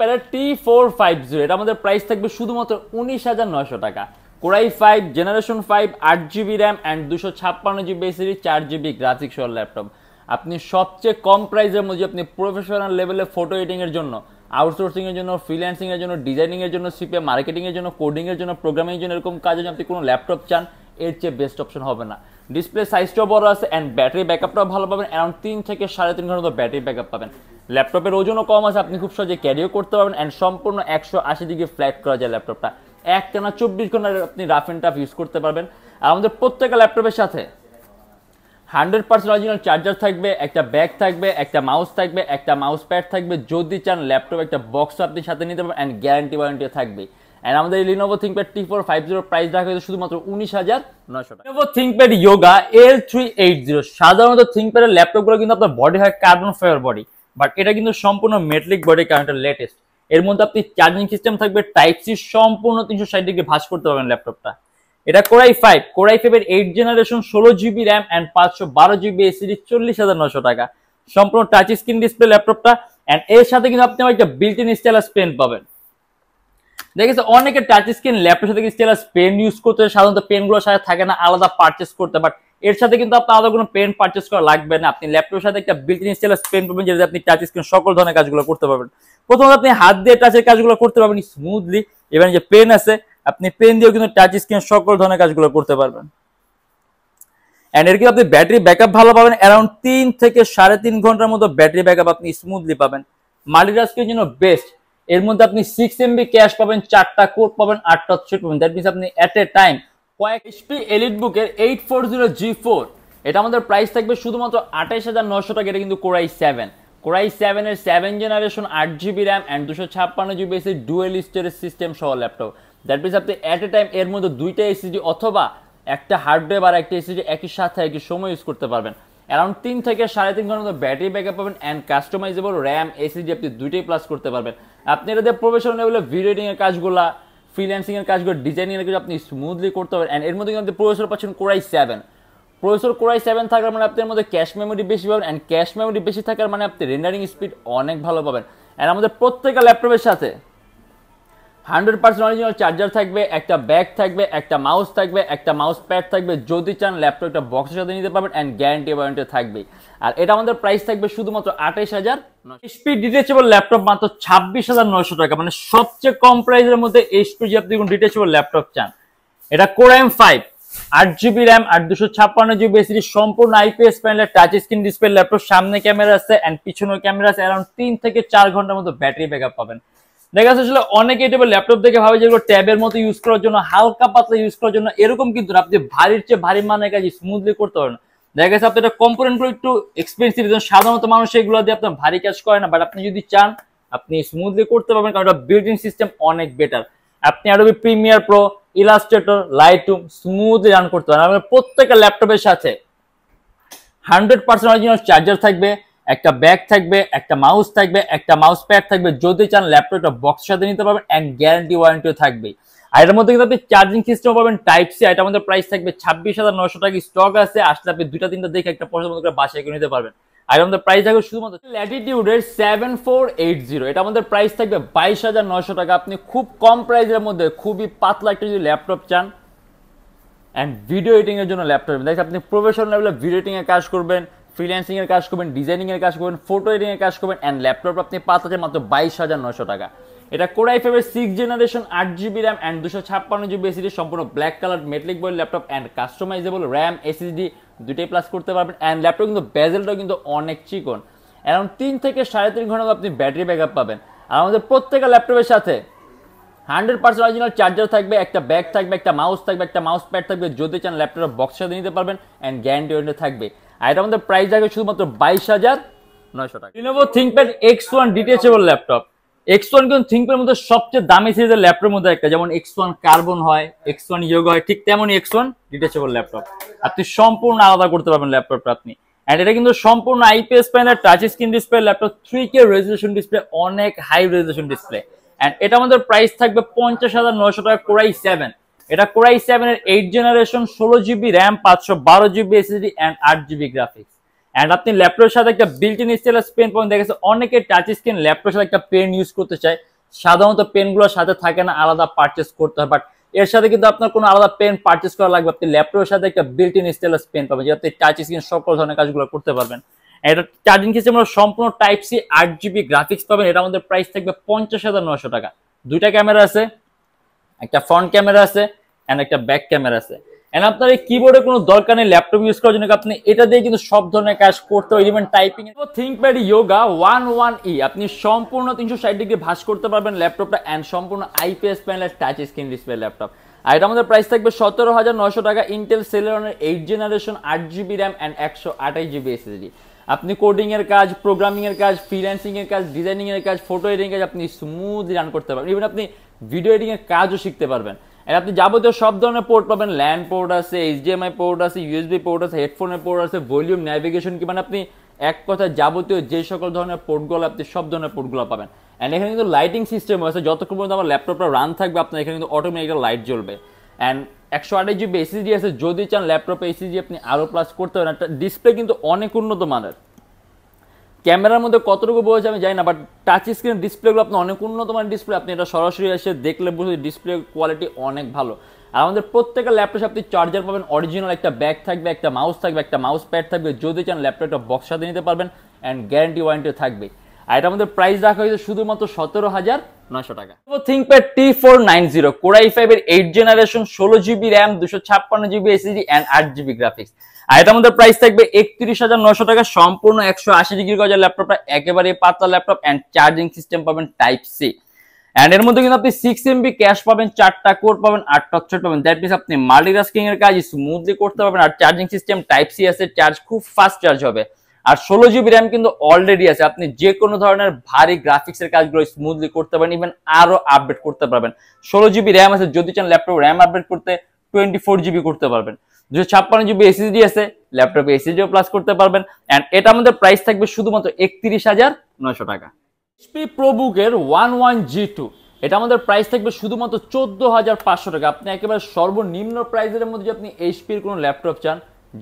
থিংকপ্যাডের T450, এটা আমাদের price থাকবে শুধুমাত্র 19,900 টাকা। Core i 5 generation 5 8GB RAM and 256GB SSD 4GB graphics সহ ল্যাপটপ। আপনি সবচেয়ে কম প্রাইসের মধ্যে আপনি প্রফেশনাল লেভেলে ফটো এডিটিং এর জন্য, আউটসোর্সিং এর জন্য, ফ্রিল্যান্সিং এর জন্য, ডিজাইনিং এর জন্য, সিপিএ মার্কেটিং এর জন্য, কোডিং এর জন্য, প্রোগ্রামিং এর জন্য, এরকম কাজে যদি আপনি কোনো ল্যাপটপ চান, এর চেয়ে বেস্ট অপশন হবে না। ডিসপ্লে সাইজটাও বড় আছে অ্যান্ড ব্যাটারি ব্যাকআপটাও ভালো পাবেন, অ্যারাউন্ড 3 থেকে 3.5 ঘন্টা ব্যাটারি ব্যাকআপ পাবেন। ল্যাপটপের ওজনও কম আছে, আপনি খুব সহজে ক্যারিও করতে পারবেন অ্যান্ড সম্পূর্ণ 180 ডিগ্রি ফ্ল্যাট করা যায় ল্যাপটপটা। একটানা 24 ঘন্টা আপনি রাফ অ্যান্ড টাফ ইউজ করতে পারবেন। আর আমাদের প্রত্যেকটা ল্যাপটপের সাথে 100% অরিজিনাল চার্জার থাকবে, একটা ব্যাগ থাকবে, একটা মাউস থাকবে, একটা মাউস প্যাড থাকবে। যদি চান ল্যাপটপ একটা বক্স আপনি সাথে নিতে পারবেন অ্যান্ড গ্যারান্টি ওয়ারেন্টি থাকবে। অ্যান্ড আমাদের এই লিনোভো থিংকপ্যাড T450 প্রাইস রাখা হয়েছে শুধুমাত্র 19,900 টাকা। Lenovo ThinkPad yoga L380। সাধারণত থিংকপ্যাডের ল্যাপটপগুলো কিন্তু আপনার বডি হয় কার্বন ফাইবার বডি, বাট এটা কিন্তু সম্পূর্ণ মেটালিক বডি, কারণ এটা লেটেস্ট। এর মধ্যে আপনি চার্জিং সিস্টেম থাকবে টাইপ সি, সম্পূর্ণ 360 ডিগ্রি ভাঁজ করতে পারবেন ল্যাপটপটা। এটা কোরাই 5 এর 8 generation 16GB RAM and 512GB SSD 40,900 টাকা। সম্পূর্ণ টাচ স্ক্রিন ডিসপ্লে ল্যাপটপটা অ্যান্ড এর সাথে কিন্তু আপনি একটা বিল্ট ইন স্টাইলাস পেন পাবেন। দেখেছে অনেকে টাচ স্ক্রিন ল্যাপটপের সাথে স্টাইলাস পেন ইউজ করতে, সাধারণত পেনগুলোর সাথে থাকে না, আলাদা পারচেস করতে, বাট এর সাথে কিন্তু আপনার আলাদা কোনো পেন পারচেস করা লাগবে না। আপনি ল্যাপটপের সাথে একটা বিল্ট ইন স্টাইলাস পেন পাবেন, যেটাতে আপনি টাচ স্ক্রিন সকল ধরনের কাজগুলো করতে পারবেন। প্রথমত আপনি হাত দিয়ে টাচের কাজগুলো করতে পারবেন স্মুথলি, এবার যে পেন আছে আপনি পেন দিয়েও কিন্তু টাচ স্ক্রিন সকল ধরনের কাজগুলো করতে পারবেন। এন্ড এর কি আপনি ব্যাটারি ব্যাকআপ ভালো পাবেন, অ্যারাউন্ড 3 থেকে 3.5 ঘন্টার মতো ব্যাটারি ব্যাকআপ আপনি স্মুথলি পাবেন। মাল্টিটাস্কের জন্য বেস্ট। এর মধ্যে আপনি 6 MB ক্যাশ পাবেন, 4টা কোড পাবেন, 8টা থ্রেড পাবেন। দ্যাট মিনস আপনি এট এ টাইম কয়েক এইচপি এলিটবুকের 840G4, এটা আমাদের প্রাইস থাকবে শুধুমাত্র 28,900 টাকা। এটা কিন্তু কোরাই 7 এর 7 generation 8GB RAM and 256GB SSD dual storage system সহ ল্যাপটপ। দ্যাট মিনস আপনি এট এ টাইম এর মধ্যে 2টা এসএসডি অথবা একটা হার্ড ড্রাইভ আর একটা এসএসডি একই সাথে একই সময় ইউজ করতে পারবেন। অ্যারাউন্ড 3 থেকে 3.5 ঘন্টার মতো ব্যাটারি ব্যাকআপ পাবেন অ্যান্ড কাস্টমাইজেবল র্যাম এসএসডি আপনি দুইটাই প্লাস করতে পারবেন। আপনি এটা দিয়ে প্রফেশনাল লেভেলে ভিডিও এডিটিং এর কাজগুলো, ফ্রিল্যান্সিং এর কাজগুলো, ডিজাইনিং এর কাজ আপনি স্মুথলি করতে পারবেন। অ্যান্ড এর মধ্যে কিন্তু আপনি প্রসেসর পাচ্ছেন কোরাই 7। প্রসেসর কোরাই 7 থাকার মানে আপনার মধ্যে ক্যাশ মেমোরি বেশি পাবেন, অ্যান্ড ক্যাশ মেমোরি বেশি থাকার মানে আপনি রেন্ডারিং স্পিড অনেক ভালো পাবেন। অ্যান্ড আমাদের প্রত্যেকটা ল্যাপটপের সাথে 100% অরিজিনাল চার্জার থাকবে, একটা ব্যাগ থাকবে, একটা মাউস থাকবে, একটা মাউস প্যাড থাকবে। যদি চান ল্যাপটপ একটা বক্সের সাথে নিতে পারবেন অ্যান্ড গ্যারান্টি ওয়ারেন্টি থাকবে। আর এটা আমাদের প্রাইস থাকবে শুধুমাত্র 28,900। এইচপি ডিটেচেবল ল্যাপটপ মাত্র 26,900 টাকা, মানে সবচেয়ে কম প্রাইসের মধ্যে এইচপি যে আপনি কোন ডিটেচেবল ল্যাপটপ চান। এটা কোরাই 5 8GB র্যাম আর 256GB এসএসডি সম্পূর্ণ আইপিএস প্যানেলের টাচ স্ক্রিন ডিসপ্লে ল্যাপটপ। সামনে ক্যামেরা আছে অ্যান্ড পিছনের ক্যামেরা আছে। অ্যারাউন্ড 3 থেকে 4 ঘন্টার মতো ব্যাটারি ব্যাকআপ পাবেন। দেখা যাচ্ছে আসলে অনেকে এটা ল্যাপটপ দেখে ভাবে যেগুলো ট্যাবের মতো ইউজ করার জন্য, হালকা পাতলা ইউজ করার জন্য, এরকম কিন্তু আপনি ভারীর চেয়ে ভারী মানের কাজ স্মুথলি করতে পারেন। দেখা গেছে আপনি এটা কম্পোনেন্টগুলো একটু এক্সপেন্সিভ, সাধারণত মানুষ এগুলো দিয়ে আপনার ভারী কাজ করে না, বাট আপনি যদি চান আপনি স্মুথলি করতে পারবেন, কারণ এটা বিল্ট ইন সিস্টেম অনেক বেটার। আপনি Adobe Premiere Pro, Illustrator, Lightroom smoothly run করতে পারেন। আমাদের প্রত্যেকটা ল্যাপটপের সাথে 100% অরিজিনাল চার্জার থাকবে, একটা ব্যাগ থাকবে, একটা মাউস থাকবে, একটা মাউস প্যাড থাকবে। যদি চান ল্যাপটপটা বক্সের সাথে নিতে পারবেন অ্যান্ড গ্যারান্টি ওয়ারেন্টিও থাকবে। আর এর মধ্যে কিন্তু আপনি চার্জিং সিস্টেম পাবেন টাইপ সি। এটা আমাদের প্রাইস থাকবে 26,900 টাকা। স্টক আছে, আসলে আপনি 2-3টা দেখে একটা পছন্দ মতো করে বাসায় কিনে নিতে পারবেন। আর আমাদের প্রাইস থাকবে শুধুমাত্র ল্যাটিটিউডের 7480, এটা আমাদের প্রাইস থাকবে 22,900 টাকা। আপনি খুব কম প্রাইসের মধ্যে খুবই পাতলা একটা যদি ল্যাপটপ চান অ্যান্ড ভিডিও এডিটিং এর জন্য ল্যাপটপ, দেখেন আপনি প্রফেশনাল লেভেলে ভিডিও এডিটিং এর কাজ করবেন, ফ্রিল্যান্সিং এর কাজ করবেন, ডিজাইনিং এর কাজ করবেন, ফটো এডিটিং এর কাজ করবেন, অ্যান্ড ল্যাপটপ আপনি পাচ্ছেন মাত্র 22,900 টাকা। এটা কোরাই 5 এর 6 generation 8GB RAM and 256GB SSD সম্পূর্ণ black colour metallic body laptop and customisable RAM SSD দুইটাই প্লাস করতে পারবেন। অ্যান্ড ল্যাপটপ কিন্তু বেজেলটাও কিন্তু অনেক চিকন, অ্যারাউন্ড 3 থেকে 3.5 ঘন্টা আপনি ব্যাটারি ব্যাকআপ পাবেন। আর আমাদের প্রত্যেকটা ল্যাপটপের সাথে 100% অরিজিনাল চার্জার থাকবে, একটা ব্যাগ থাকবে, একটা মাউস থাকবে, একটা মাউস প্যাড থাকবে। যদি চান ল্যাপটপ বক্সের সাথে নিতে পারবেন অ্যান্ড গ্যারান্টি ওয়ারেন্টি থাকবে। আর এটা আমাদের প্রাইস থাকবে শুধুমাত্র 22,900 টাকা। Lenovo ThinkPad X1 detachable laptop. X1 কিন্তু থিংকপ্যাডের মধ্যে সবচেয়ে দামি সিরিজের ল্যাপটপের মধ্যে একটা, যেমন X1 কার্বন হয়, X1 ইয়োগা হয়, ঠিক তেমনই X1 ডিটেচেবল ল্যাপটপ। আপনি সম্পূর্ণ আলাদা করতে পারবেন ল্যাপটপটা আপনি। অ্যান্ড এটা কিন্তু সম্পূর্ণ আইপিএস প্যানেলের touch screen display laptop, 3K resolution display, অনেক হাই রেজলিউশন ডিসপ্লে। অ্যান্ড এটা আমাদের প্রাইস থাকবে 50,900 টাকা। কোরাই 7, এটা কোরাই 7 এর 8 generation 16GB RAM 512GB SSD and 8GB graphics. And আপনি ল্যাপটপের সাথে একটা বিল্ট ইন স্টাইলাস পেন পাবেন। দেখেছে অনেকে টাচ স্ক্রিন ল্যাপটপের সাথে একটা পেন ইউজ করতে চায়, সাধারণত পেনগুলোর সাথে থাকে না, আলাদা পারচেস করতে হয়। বাট এর সাথে কিন্তু আপনার কোনো আলাদা পেন পারচেস করা লাগবে, আপনি ল্যাপটপের সাথে একটা বিল্ট ইন স্টাইলাস পেন পাবেন, যেটা আপনি টাচ স্ক্রিন সকল ধরনের কাজগুলো করতে পারবেন। এটা চার্জিং সিস্টেম হলো সম্পূর্ণ টাইপ সি, 8GB গ্রাফিক্স পাবেন। এটা আমাদের প্রাইস থাকবে 50,900 টাকা। দুইটা ক্যামেরা আছে, একটা ফ্রন্ট ক্যামেরা আছে এন্ড একটা ব্যাক ক্যামেরা আছে। এন্ড আপনার এই কিবোর্ডে কোনো দরকার নেই ল্যাপটপ ইউজ করার জন্য, আপনি এটা দিয়ে কিন্তু সব ধরনের কাজ করতে পারবেন, even typing. ThinkPad yoga 11E আপনি সম্পূর্ণ 360 ডিগ্রি ভাঁজ করতে পারবেন ল্যাপটপটা, এন্ড সম্পূর্ণ আইপিএস প্যানেলের টাচ স্ক্রিন ডিসপ্লে ল্যাপটপ। আর এটা আমাদের প্রাইস থাকবে 17,900 টাকা। ইন্টেল সেলেরনের 8 generation, 8GB RAM and 128GB SSD. আপনি কোডিং এর কাজ, প্রোগ্রামিং এর কাজ, ফ্রিল্যান্সিং এর কাজ, ডিজাইনিং এর কাজ, ফটো এডিটিং এর কাজ আপনি স্মুথলি রান করতে পারবেন। ইভেন আপনি ভিডিও এডিটিং এর কাজও শিখতে পারবেন। আর আপনি যাবতীয় সব ধরনের পোর্ট পাবেন, ল্যান্ড পোর্ট আছে, এইচডিএমআই পোর্ট আছে, ইউএসবি পোর্ট আছে, হেডফোনের পোর্ট আছে, ভলিউম, ন্যাভিগেশন কি, মানে আপনি এক কথা যাবতীয় যে সকল ধরনের পোর্টগুলো আপনি সব ধরনের পোর্টগুলো পাবেন। এন্ড এখানে কিন্তু লাইটিং সিস্টেম আছে, যতক্ষণ পর্যন্ত আমার ল্যাপটপটা রান থাকবে আপনার এখানে কিন্তু অটোমেটিক লাইট জ্বলবে। এন্ড 128GB এসএসডি আছে, যদি চান ল্যাপটপে এসএসডি আপনি আরো প্লাস করতে পারেন। একটা ডিসপ্লে কিন্তু অনেক উন্নত মানের। ক্যামেরার মধ্যে কতটুকু বোঝা আমি জানি না, বাট টাচ স্ক্রিন ডিসপ্লেগুলো আপনি অনেক উন্নত মানের ডিসপ্লে, আপনি এটা সরাসরি এসে দেখলে বুঝতে ডিসপ্লে কোয়ালিটি অনেক ভালো। আর আমাদের প্রত্যেকটা ল্যাপটপে আপনি চার্জার পাবেন, অরিজিনাল একটা ব্যাগ থাকবে, একটা মাউস থাকবে, একটা মাউস প্যাড থাকবে, যদি চান ল্যাপটপটা বক্স সাথে নিতে পারবেন, অ্যান্ড গ্যারান্টি ওয়ারেন্টি থাকবে। আর এটা আমাদের প্রাইস রাখা হয়েছে শুধুমাত্র 17,900 টাকা। থিংকপ্যাড T490 Core i5 এর 8 generation, 16GB RAM, 256GB SSD and 8GB graphics. আর এটা আমাদের প্রাইস থাকবে 31,900 টাকা। সম্পূর্ণ 180 ডিগ্রি গজের ল্যাপটপটা, একেবারে পাতলা ল্যাপটপ, এন্ড চার্জিং সিস্টেম পাবেন টাইপ সি। এন্ড এর মধ্যে কিন্তু আপনি 6MB ক্যাশ পাবেন, 4টা কোর পাবেন, 8টা থ্রেড পাবেন। দ্যাট মিন্স আপনি মাল্টিটাস্কিং এর কাজ স্মুথলি করতে পারবেন। আর চার্জিং সিস্টেম টাইপ সি আছে, চার্জ খুব ফাস্ট চার্জ হবে। আর 16GB র্যাম কিন্তু অলরেডি আছে, আপনি যে কোনো ধরনের ভারী গ্রাফিক্স এর কাজগুলো স্মুথলি করতে পারেন, ইভেন আরো আপডেট করতে পারবেন। 16GB র্যাম আছে, যদি চান ল্যাপটপ র্যাম আপডেট করতে 24GB করতে পারবেন। 256GB এসএসডি আছে, ল্যাপটপে এসএসডিও প্লাস করতে পারবেন। এন্ড এটা আমাদের প্রাইস থাকবে শুধুমাত্র 31,900 টাকা। HP ProBook-এর 11G2 এটা আমাদের প্রাইস থাকবে শুধুমাত্র 14,500 টাকা। আপনি একেবারে সর্বনিম্ন প্রাইসের মধ্যে যদি আপনি এইচপির কোনো ল্যাপটপ চান,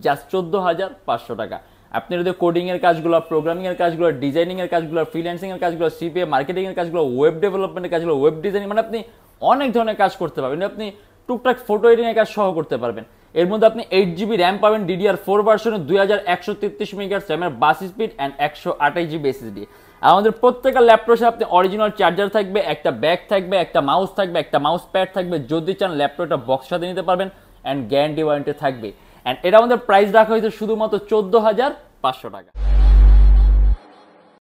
জাস্ট 14,500 টাকা। আপনি যদি কোডিং এর কাজগুলো, প্রোগ্রামিং এর কাজগুলো, ডিজাইনিং এর কাজগুলো, ফ্রিল্যান্সিং এর কাজগুলো, সিপিএ মার্কেটিং এর কাজগুলো, ওয়েব ডেভেলপমেন্টের কাজগুলো, ওয়েব ডিজাইনিং, মানে আপনি অনেক ধরনের কাজ করতে পারবেন। আপনি টুকটাক ফটো এডিটিং এর কাজ সহ করতে পারবেন। এর মধ্যে আপনি 8GB র্যাম পাবেন, DDR4 ভার্সনে, 2133 মেগাহার্টজ র্যামের বাস স্পিড এন্ড 128GB এসএসডি। আমাদের প্রত্যেকটা ল্যাপটপে আপনি অরিজিনাল চার্জার থাকবে, একটা ব্যাগ থাকবে, একটা মাউস থাকবে, একটা মাউস প্যাড থাকবে, যদি চান ল্যাপটপটা বক্স সাথে নিতে পারবেন, এন্ড গ্যারান্টি ওয়ারেন্টি থাকবে। এন্ড এটা আমাদের প্রাইস রাখা হয়েছে শুধুমাত্র 14,500 টাকা।